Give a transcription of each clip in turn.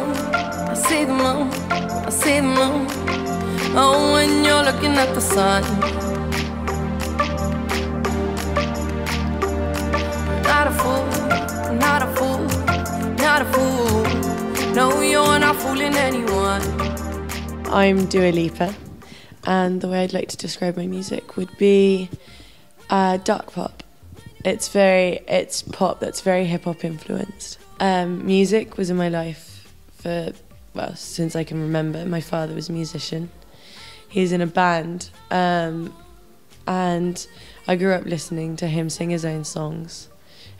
moon, I see the moon, I see the moon. Oh, when you're looking at the sun. Not a fool, not a fool, not a fool. No, you're not fooling anyone. I'm Lipa, and the way I'd like to describe my music would be dark pop. It's pop that's very hip hop influenced. Music was in my life well, since I can remember. My father was a musician. He's in a band, and I grew up listening to him sing his own songs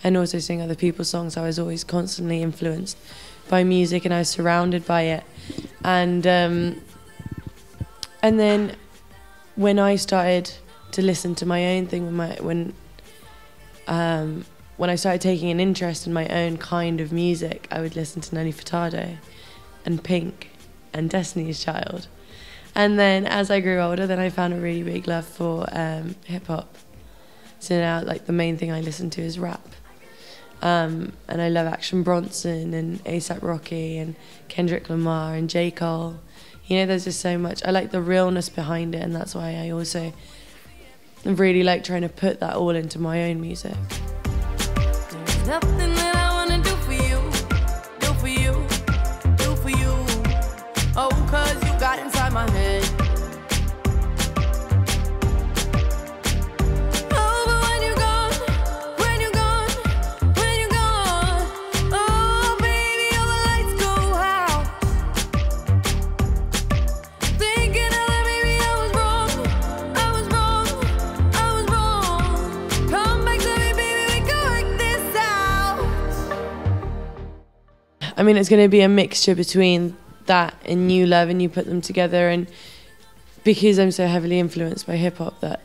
and also sing other people's songs. I was always constantly influenced by music, and I was surrounded by it. And then when I started to listen to my own thing, when I started taking an interest in my own kind of music, I would listen to Nelly Furtado and Pink and Destiny's Child. And then as I grew older, then I found a really big love for hip hop. So now, like, the main thing I listen to is rap. And I love Action Bronson and A$AP Rocky and Kendrick Lamar and J. Cole. You know, there's just so much. I like the realness behind it, and that's why I also really like trying to put that all into my own music. There's nothing that I wanna do for you, do for you, do for you. Oh, 'cause you got inside my head. Oh, but when you're gone, when you're gone, when you're gone, oh, baby, all the lights go out. Thinking that maybe I was wrong, I was wrong, I was wrong. Come back to me, baby, we can work this out. I mean, it's going to be a mixture between that and New Love, and you put them together. And because I'm so heavily influenced by hip hop, that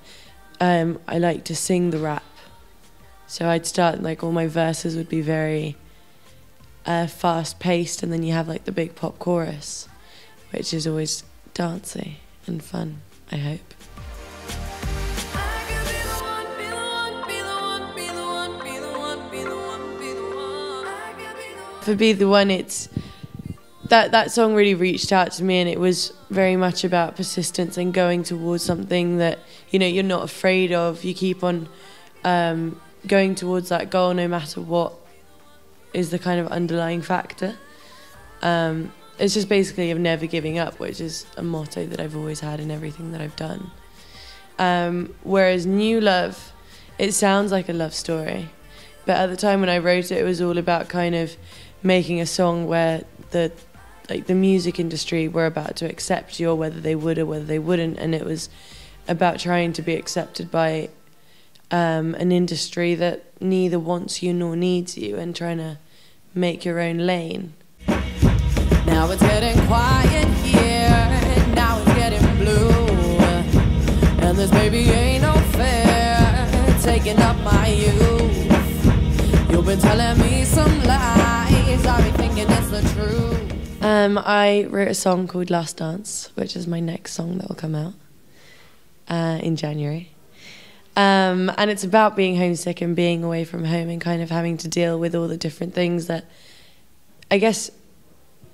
I like to sing the rap. So I'd start, like, all my verses would be very fast paced, and then you have like the big pop chorus, which is always dancey and fun, I hope. I can be the one, be the one, be the one, be the one, be the one, be the one, be the one. I can be the one. For Be The One, it's that song really reached out to me, and it was very much about persistence and going towards something that, you know, you're not afraid of. You keep on going towards that goal no matter what is the kind of underlying factor. It's just basically of never giving up, which is a motto that I've always had in everything that I've done. Whereas New Love, it sounds like a love story, but at the time when I wrote it, it was all about kind of making a song where the music industry were about to accept you, or whether they would or whether they wouldn't, and it was about trying to be accepted by an industry that neither wants you nor needs you, and trying to make your own lane. Now it's getting quiet here, now it's getting blue, and this baby ain't no fair, taking up my youth. You've been telling me some lies, I've been thinking it's the truth. I wrote a song called Last Dance, which is my next song that will come out in January. And it's about being homesick and being away from home, and kind of having to deal with all the different things that, I guess,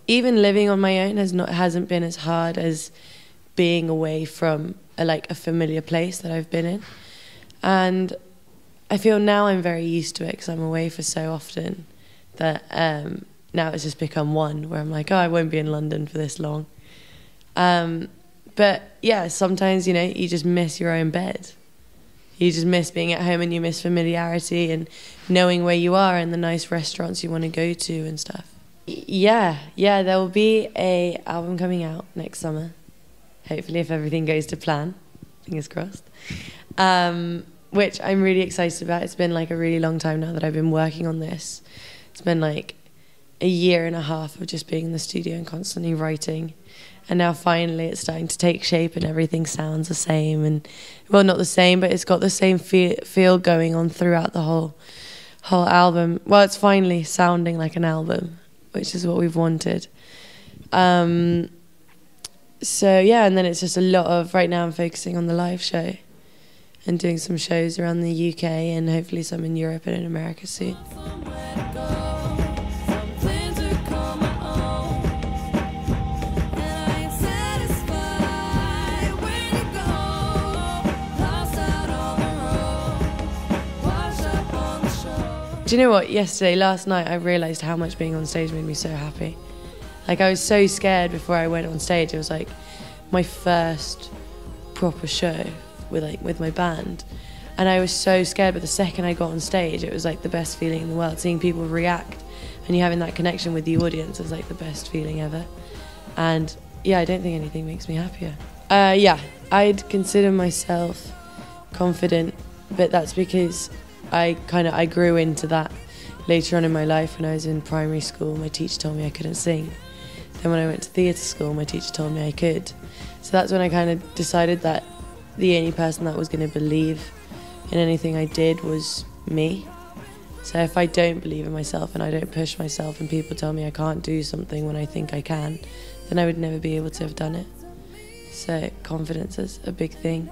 even living on my own hasn't been as hard as being away from a familiar place that I've been in. And I feel now I'm very used to it, because I'm away for so often that now it's just become one, where I'm like, oh, I won't be in London for this long. But yeah, sometimes, you know, you just miss your own bed. You just miss being at home, and you miss familiarity and knowing where you are and the nice restaurants you want to go to and stuff. Yeah, there will be an album coming out next summer. Hopefully, if everything goes to plan, fingers crossed. Which I'm really excited about. It's been like a really long time now that I've been working on this. It's been like a year and a half of just being in the studio and constantly writing. And now finally it's starting to take shape, and everything sounds the same. And, well, not the same, but it's got the same feel going on throughout the whole album. Well, it's finally sounding like an album, which is what we've wanted. So yeah, and then it's just a lot of, right now I'm focusing on the live show and doing some shows around the UK and hopefully some in Europe and in America soon. Do you know what? Last night, I realised how much being on stage made me so happy. Like, I was so scared before I went on stage. It was like my first proper show with my band. And I was so scared, but the second I got on stage, it was like the best feeling in the world. Seeing people react and you having that connection with the audience was like the best feeling ever. And yeah, I don't think anything makes me happier. Yeah, I'd consider myself confident, but that's because I grew into that later on in my life. When I was in primary school, my teacher told me I couldn't sing. Then when I went to theatre school, my teacher told me I could. So that's when I kind of decided that the only person that was going to believe in anything I did was me. So if I don't believe in myself and I don't push myself and people tell me I can't do something when I think I can, then I would never be able to have done it. So confidence is a big thing.